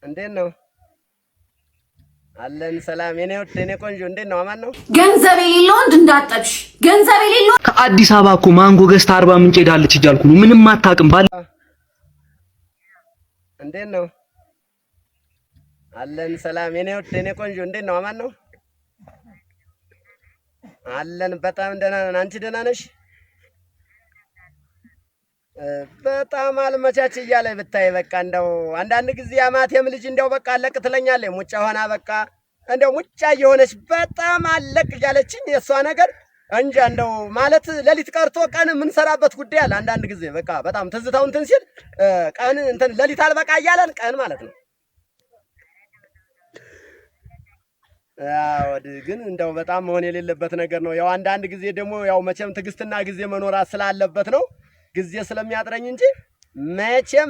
እንዴት ነው? አለን ሰላም። የኔ ወድ የኔ ቆንጆ እንዴት ነው? አማን ነው? ገንዘብ የሌለው ወንድ እንዳጠብሽ። ገንዘብ የሌለው ከአዲስ አበባ እኮ ማንጎ ገዝታ 40 ምንጭ ሄዳለች እያልኩ ነው። ምንም አታውቅም ባለ እንዴት ነው? አለን ሰላም። የኔ ወድ የኔ ቆንጆ እንዴት ነው? አማን ነው? አለን በጣም ደህና ነን። አንቺ ደህና ነሽ? በጣም አልመቻች እያለ ብታይ በቃ እንደው አንዳንድ ጊዜ አማቴም ልጅ እንደው በቃ አለቅ ትለኛለች። ሙጫ ሆና በቃ እንደው ሙጫ እየሆነች በጣም አለቅ እያለችኝ የእሷ ነገር እንጃ እንደው ማለት ሌሊት ቀርቶ ቀን የምንሰራበት ጉዳይ አለ። አንዳንድ ጊዜ በቃ በጣም ትዝታው እንትን ሲል ቀን እንትን ሌሊት አልበቃ እያለን ቀን ማለት ነው። አዎ ግን እንደው በጣም መሆን የሌለበት ነገር ነው። ያው አንዳንድ ጊዜ ደግሞ ያው መቼም ትዕግስትና ጊዜ መኖራት ስላለበት ነው ጊዜ ስለሚያጥረኝ እንጂ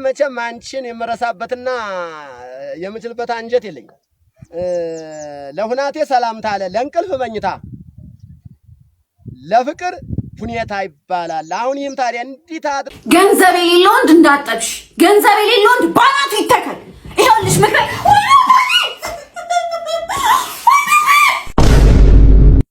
መቼም አንቺን የምረሳበትና የምችልበት አንጀት የለኝም። ለሁናቴ ሰላምታ አለ፣ ለእንቅልፍ መኝታ፣ ለፍቅር ሁኔታ ይባላል። አሁን ይህም ታዲያ እንዲህ ገንዘብ የሌለው ወንድ እንዳጠብሽ፣ ገንዘብ የሌለው ወንድ ባናቱ ይተካል። ይኸውልሽ ምክር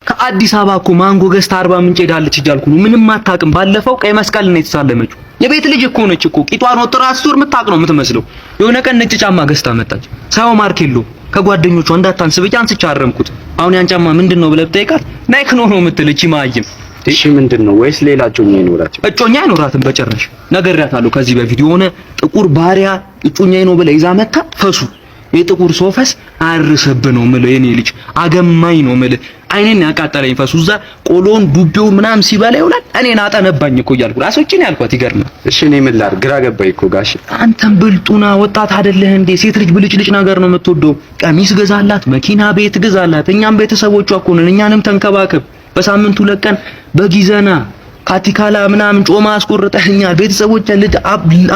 ከአዲስ አበባ እኮ ማንጎ ገዝታ 40 ምንጭ ሄዳለች እያልኩ ነው። ምንም አታውቅም። ባለፈው ቀይ መስቀል ነው የተሳለመችው። የቤት ልጅ እኮ ነች እኮ ቂጧን ወጥራ አስር የምታውቅ ነው የምትመስለው። የሆነ ቀን ነጭ ጫማ ገዝታ መጣች። ሳይሆን ማርኬሎ ከጓደኞቿ እንዳታንስ ብቻ አንስቻ አረምኩት። አሁን ያን ጫማ ምንድነው ብለህ ብጠይቃት ናይክ ነው የምትል እቺ ማይም። እሺ ምንድነው? ወይስ ሌላ እጮኛ ይኖራችሁ? እጮኛ አይኖራትም በጭራሽ። ነግሬያታለሁ ከዚህ በፊት የሆነ ጥቁር ባሪያ እጮኛዬ ነው ብላ ይዛ መታ ፈሱ የጥቁር ሶፈስ አርሰብ ነው የምልህ የኔ ልጅ አገማኝ ነው የምልህ። አይኔን ያቃጠለኝ ፈሱ እዛ ቆሎን ዱቤው ምናምን ሲበላ ይውላል። እኔን አጠነባኝ እኮ እያልኩ አሶጪኝ ያልኳት ይገርማል። እሺ እኔ ምን ላድርግ? ግራ ገባኝ እኮ ጋሽ። አንተም ብልጡና ወጣት አይደለህ እንዴ? ሴት ልጅ ብልጭልጭ ነገር ነው የምትወደው። ቀሚስ ገዛላት፣ መኪና ቤት ገዛላት። እኛም ቤተሰቦቿ እኮ ነን። እኛንም ተንከባከብ። በሳምንቱ ለቀን በጊዘና ካቲካላ ምናምን ጮማ አስቆርጠህኛል። ቤተሰቦቿ ልጅ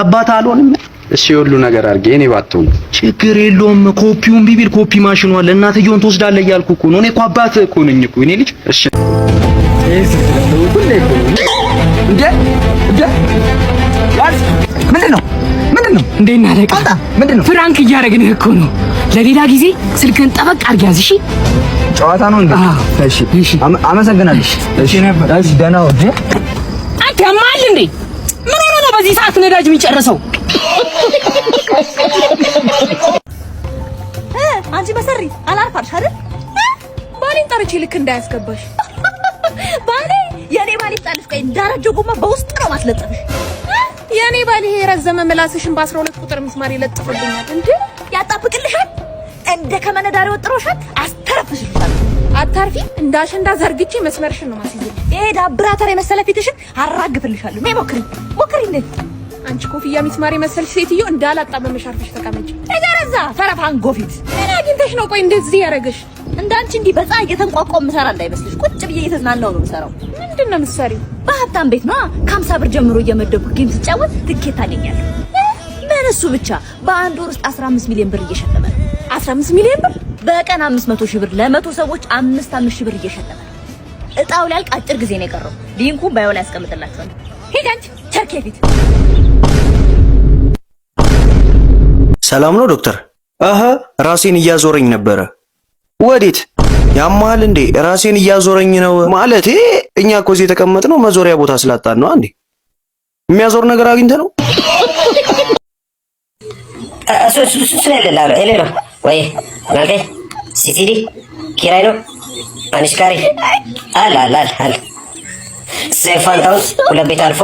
አባት አልሆንም። እሺ ሁሉ ነገር አድርጌ እኔ ባትሆን ችግር የለውም። ኮፒውን ቢቢል ኮፒ ማሽኑ አለ። እናትየውን ትወስዳለህ እያልኩ እኮ ነው። እኔ እኮ አባት እኮ ነኝ እኮ እኔ ልጅ። እሺ ምንድነው እንዴት እናለቃ? ምንድነው? ፍራንክ እያደረግን እኮ ነው። ለሌላ ጊዜ ስልክን ጠበቅ አድርጊ ያዝ። እሺ ጨዋታ ነው እንዴ? እሺ አመሰግናለሁ። እሺ ነበር። እሺ ደህና ወደ አንተ ያማል እንዴ? ምን ሆነ ነው በዚህ ሰዓት ነዳጅ የሚጨርሰው? አንቺ በሰሪ አላርፋሽ አይደል? ባሌን ጠርቼ ልክ እንዳያስገባሽ። ባሌ የኔ ባል ይጣልሽ ቀይ እንዳረጀው ጎማ በውስጥ ነው ማስለጠፍሽ። የኔ ባል ይሄ ረዘመ ምላስሽን በ12 ቁጥር ምስማር ይለጥፍልኛል እንዴ? ያጣብቅልሻል። እንደ ከመነዳሪ ወጥሮሻል። አስተረፍሽልሻል። አታርፊ እንዳሸንዳ ዘርግቼ መስመርሽን ነው ማስይዝልሽ። ይሄ ዳብራተር የመሰለ ፊትሽን አራግፍልሻለሁ። ነይ ሞክሪ እንዴ! አንቺ ኮፍያ ሚስማር የመሰልሽ ሴትዮ እንዳላጣ በመሻርፍሽ ተቀመጪ። እገረዛ ፈረፋን ጎፊት ምን አግኝተሽ ነው? ቆይ እንደዚህ ያረጋሽ? እንዳንቺ እንዲህ በፀሐይ እየተንቋቋ ምሰራ እንዳይመስልሽ። ቁጭ ብዬ እየተዝናናው ነው ምሰራው። ምንድነው ምሰሪው? በሀብታም ቤት ነው። ከ50 ብር ጀምሮ እየመደብኩ ጌም ስጫወት ትኬት አገኛለሁ። ምን እሱ ብቻ በአንድ ወር ውስጥ 15 ሚሊዮን ብር እየሸለመ ነው። 15 ሚሊዮን ብር በቀን 500 ሺህ ብር ለ100 ሰዎች 5 ሺህ ብር እየሸለመ ነው። እጣው ሊያልቅ አጭር ጊዜ ነው የቀረው። ሊንኩን ባዮ ላይ አስቀምጥላችኋለሁ። ሂድ አንቺ ቸርኬ ፊት። ሰላም ነው ዶክተር? ራሴን እያዞረኝ ነበረ። ወዴት? ያማል እንዴ? ራሴን እያዞረኝ ነው ማለት እኛ እኮ እዚህ የተቀመጥነው መዞሪያ ቦታ ስላጣን ነው። አንዴ የሚያዞር ነገር አግኝተ ነው? ሄሎ ወይ ናልከ ሲሲዲ ኪራይ ነው አንሽካሪ አላል ሰይፋንታውን ሁለት ቤት አልፎ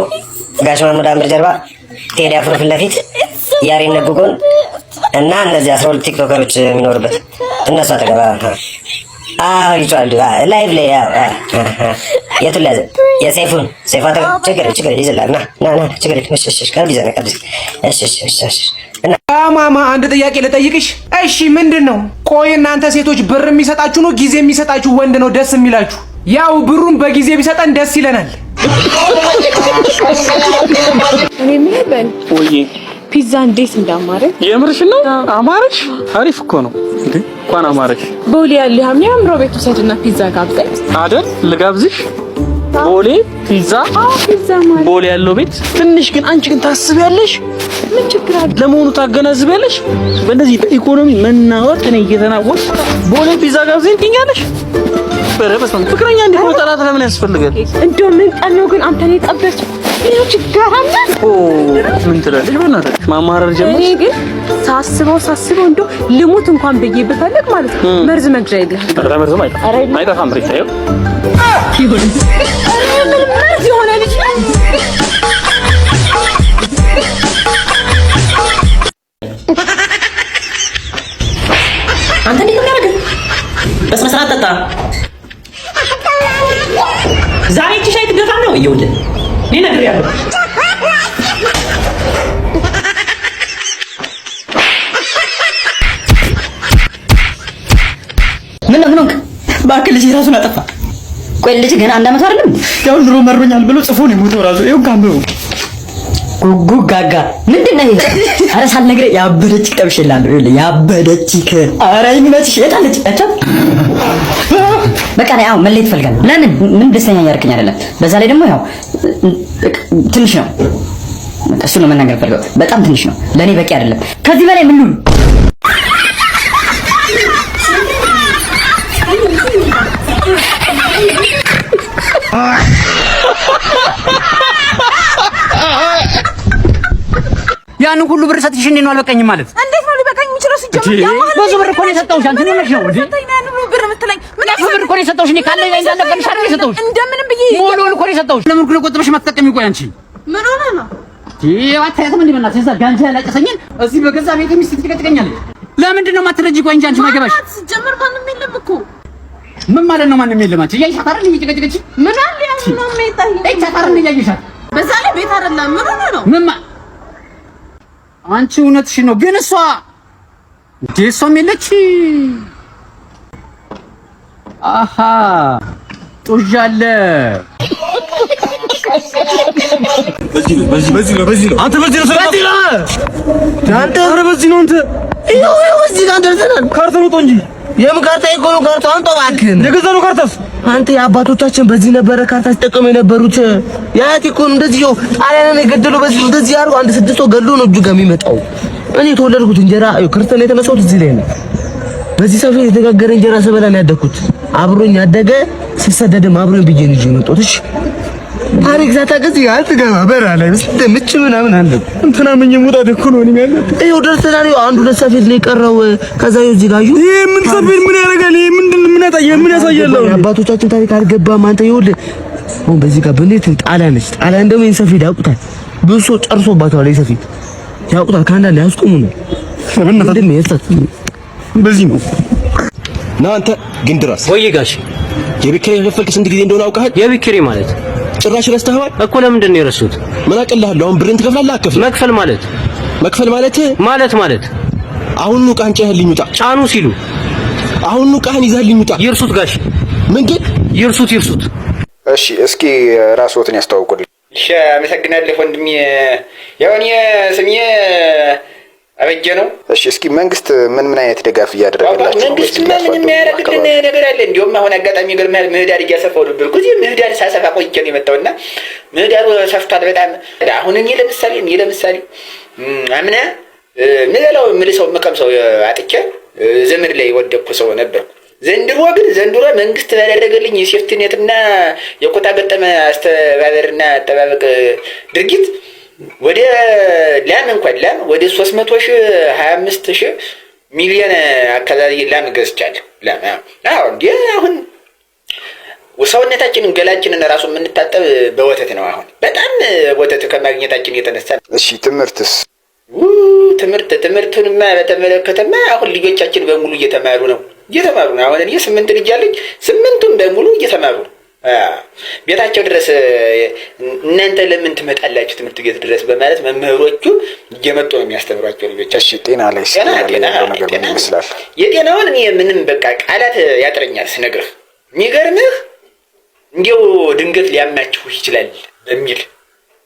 ጋሽ ማሙድ አምር ጀርባ ቴዲ አፍሮ ፊት ለፊት ያሬን ነጉጎን እና እነዚህ 12 ቲክቶከሮች የሚኖርበት እነሱ አጠገባ ይጫሉ ላይቭ ላይ የቱን ለዘ የሰይፉን ሰይፋታ ችግር ይዘላል ና ችግር እሺ ቀርብ ይዘና እሺ እና ማማ አንድ ጥያቄ ልጠይቅሽ። እሺ ምንድነው? ቆይ እናንተ ሴቶች ብር የሚሰጣችሁ ነው ጊዜ የሚሰጣችሁ ወንድ ነው ደስ የሚላችሁ? ያው ብሩን በጊዜ ቢሰጠን ደስ ይለናል። እኔ ምን በል ወይ ፒዛ እንዴት እንዳማረ የምርሽ ነው? አማረሽ? አሪፍ እኮ ነው እንዴ! እንኳን አማረሽ። ቦሌ ያለ የሚያምረው ቤት ውሰድና ፒዛ ጋብዘኝ አይደል? ልጋብዝሽ? ቦሌ ፒዛ ቦሌ ያለው ቤት ትንሽ ግን አንቺ ግን ታስቢያለሽ? ምን ችግር አለ? ለመሆኑ ታገናዝቢያለሽ? በእንደዚህ በኢኮኖሚ መናወጥ እኔ እየተናወጥ ቦሌ ፒዛ ጋር ትገኛለሽ? በረበሰም ፍቅረኛ እንዲሆን ጠላት ለምን ያስፈልጋል? እንደው ምን ቀን ነው ግን አንተ ነው ጠበች? ይሄ ችግር አለ? ምን ትላለሽ? በእናትሽ ማማረር ጀመርሽ? እኔ ግን ሳስበው እንደው ልሙት እንኳን ብዬ ብፈልግ ማለት ነው መርዝ መግዣ የለህም። መርዝም አይጠፋም ብሬ ታየው ይሁን መርዝ የሆነ ልጅ አንተ እንዴት ነው ያደረገ? በስነ ስርዓት ጠጣ። ዛሬ እቺ ሻይ ትገፋ ነው ይኸውልህ። እኔ ነግሬሃለሁ። ምን ነው እባክህ ልጅ ራሱን አጠፋ። ቆይ ልጅ ገና አንድ አመት አይደለም? ያው ኑሮ መሮኛል ብሎ ጽፎ ነው የሞተው ራሱ። ይኸው ጋምሩ ጉጉ ጋጋ ምንድነው ይሄ? ኧረ ሳልነግርህ ያበደች ጠብሽላለሁ። ይኸውልህ ያበደች ኧረ ይመችሽ። የታለች አቻ በቃ ያው መለየት እፈልጋለሁ። ለምን ምን ደስተኛ ያርከኝ አይደለም። በዛ ላይ ደግሞ ያው ትንሽ ነው። በቃ እሱ ነው መናገር ፈልገው። በጣም ትንሽ ነው ለኔ በቂ አይደለም። ከዚህ በላይ ምን ነው ያን ሁሉ ብር ሰጥሽ እንዴት ነው አልበቃኝም ማለት? እንዴት ነው ሊበቃኝ የሚችለው? ሲጀምር ያማል ብዙ ብር እኮ ነው የሰጠሁሽ። አንተ ምን ነሽ ነው እንዴ? ብር የምትለኝ ምን ብር እኮ ነው የሰጠሁሽ። እኔ ካለ ላይ እንዳልነበርሽ አይደል የሰጠሁሽ? እንደምንም ብዬ ሞሎን እኮ ነው የሰጠሁሽ። ለምን እኮ ቆጥበሽ ማትጠቀሚ? ቆይ አንቺ ምን ሆነ ነው አታያትም እንዴ? በእናትሽ እዛ ጋንጃ ያላጨሰኝን እዚህ በገዛ ቤት ሚስት ትጨቀጭቀኛለች። ለምንድን ነው የማትረጂ? ቆይ እንጂ አንቺ ማይገባሽ ሲጀምር ማንም የለም እኮ። ምን ማለት ነው ማንም የለም? አንቺ እያይሻት አይደል እየጨቀጨቀች ምን አለ ያው ነው የማይታይ እቻት አይደል እያይሻት። በዛ ላይ ቤት አይደለም ምን ሆነ ነው ምን አንቺ እውነትሽን ነው ግን እሷ እሷም የለች። አሃ ጡዣለ በዚህ ነው አንተ በዚህ ነው አንተ ኧረ በዚህ ነው አንተ ይኸው እዚህ ጋር ደርሰናል። ካርታ ነው እንጂ የምን ካርታ ይቆሉ ካርታ አንተ እባክህ የገዛ ነው ካርታስ አንተ የአባቶቻችን በዚህ ነበረ ካርታ ሲጠቀሙ የነበሩት። ያት ይቆም እንደዚህ ይኸው ጣሊያንን የገደለው በዚህ እንደዚህ ያሉ አንድ 6 ሰው ገድሎ ነው እጁ ጋር የሚመጣው። እኔ የተወለድኩት እንጀራ ክርስቲያን የተነሳሁት እዚህ ላይ ነው። በዚህ ሰው የተጋገረ እንጀራ ስበላ ነው ያደግኩት። አብሮኝ ያደገ ሲሰደድም አብሮኝ ብዬ ነው የመጣሁት። እሺ ታሪክ ሳታገዝ አትገባ በራ ላይ ምች ምናምን አለ እንትና ምን ይሙዳ ደኩ ነው እኔ ያለ ይኸው ደርሰናል። አንዱ ለሰፌድ ነው የቀረው። ከዛ ይኸው እዚህ ጋር ይሄ ምን ሰፌድ ምን ያደርጋል? ይሄ ምንድን ምን ያሳያል? አባቶቻችን ታሪክ አልገባም አንተ። ይኸውልህ አሁን በዚህ ጋር በኔት ጣሊያን ነች። ጣሊያን ደግሞ ይሄን ሰፌድ ያውቁታል። ብዙ ሰው ጨርሶባታል። ይሄ ሰፌድ ያውቁታል። ካንዳለ ያስቆሙ ነው ምንድን ነው በዚህ ነው ና አንተ ግን ድረስ ወይ ጋሽ የቤት ኪራይ ከፈልክ ስንት ጊዜ እንደሆነ አውቀሃል? የቤት ኪራይ ማለት ጭራሽ ረስተኸዋል እኮ። ለምንድን ነው የረሱት? ምን አቀልሃለሁ? አሁን ብርን ትከፍላለህ አከፍል መክፈል ማለት አሁን ነው ቃን ጫህልኝ ውጣ ጫኑ ሲሉ አሁን ነው ቃን ይዘህልኝ ውጣ። ይርሱት ጋሽ ምን ግን ይርሱት። እሺ እስኪ ራስዎትን ያስተዋውቁልኝ። እሺ አመሰግናለሁ ወንድሜ። ያው እኔ ስሜ አበጀ ነው። እሺ እስኪ መንግስት ምን አይነት ድጋፍ እያደረገላችሁ ነው? መንግስት ምንም የሚያደርግልን ነገር አለ? እንዲያውም አሁን አጋጣሚ ይገርምሃል ምህዳር እያሰፋው ነበር እኮ እዚህ ምህዳር ሳሰፋ ቆይቼ ነው የመጣሁና ምህዳሩ ሰፍቷል በጣም። አሁን እኔ ለምሳሌ አምና ምንለው ምልሰው መቀምሰው አጥቼ ዘመድ ላይ ወደኩ ሰው ነበር። ዘንድሮ መንግስት ባደረገልኝ የሴፍቲኔትና የቆጣ ገጠመ አስተባበርና አጠባበቅ ድርጊት ወደ ላም ወደ 325 ሚሊዮን አካባቢ ላም ገዝቻለሁ። ላም እንዴ አሁን ሰውነታችንን ገላችንን ራሱ የምንታጠብ በወተት ነው። አሁን በጣም ወተት ከማግኘታችን የተነሳ። እሺ ትምህርትስ? ትምህርቱንማ በተመለከተማ አሁን ልጆቻችን በሙሉ እየተማሩ ነው። አሁን እኔ 8 ልጅ አለኝ። 8ቱም በሙሉ እየተማሩ ነው። ቤታቸው ድረስ እናንተ ለምን ትመጣላችሁ ትምህርት ቤት ድረስ በማለት መምህሮቹ እየመጡ ነው የሚያስተምሯቸው ልጆች። እሺ ጤና ላይ ነገር ምን ይመስላል? የጤናውን እኔ ምንም በቃ ቃላት ያጥረኛል ስነግርህ። የሚገርምህ እንዲያው ድንገት ሊያማችሁ ይችላል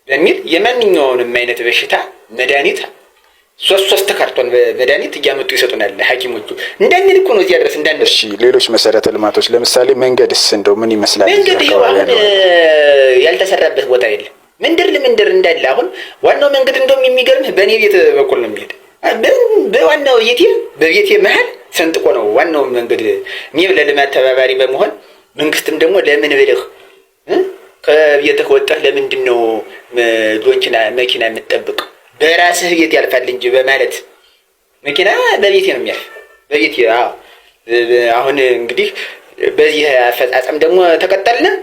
በሚል የማንኛውንም አይነት በሽታ መድኃኒት ሶስት ካርቶን መድኃኒት እያመጡ ይሰጡናል ሐኪሞቹ። እንዳንል እኮ ነው እዚያ ድረስ እንዳንል። እሺ ሌሎች መሰረተ ልማቶች ለምሳሌ መንገድስ እንደው ምን ይመስላል? መንገድ ያልተሰራበት ቦታ የለም። መንደር ለመንደር እንዳለ አሁን ዋናው መንገድ እንደውም የሚገርምህ በእኔ ቤት በኩል ነው የሚሄድ። በዋናው በቤቴ መሀል ሰንጥቆ ነው ዋናው መንገድ። እኔ ለልማት ተባባሪ በመሆን መንግስትም ደግሞ ለምን ብለህ ከቤትህ ወጣህ ለምንድን ነው ዶንኪና መኪና የምትጠብቀው? በራስህ ቤት ያልፋል እንጂ በማለት መኪና በቤቴ ነው የሚያልፍ በቤቴ። አሁን እንግዲህ በዚህ አፈጻጸም ደግሞ ተቀጠልን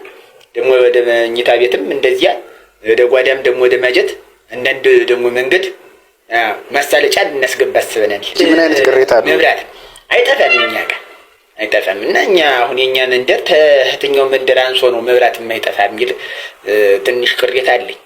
ደግሞ ወደ መኝታ ቤትም እንደዚያ ወደ ጓዳም ደግሞ ወደ ማጀት አንዳንድ ደግሞ መንገድ ማሳለጫ ልናስገባ አስበናል። ምን አይነት ቅሬታ አለ? መብራት አይጠፋም እኛ ጋር አይጠፋም። እና እኛ አሁን የኛ መንደር ተህትኛው መንደር አንሶ ነው መብራት የማይጠፋ የሚል ትንሽ ቅሬታ አለኝ።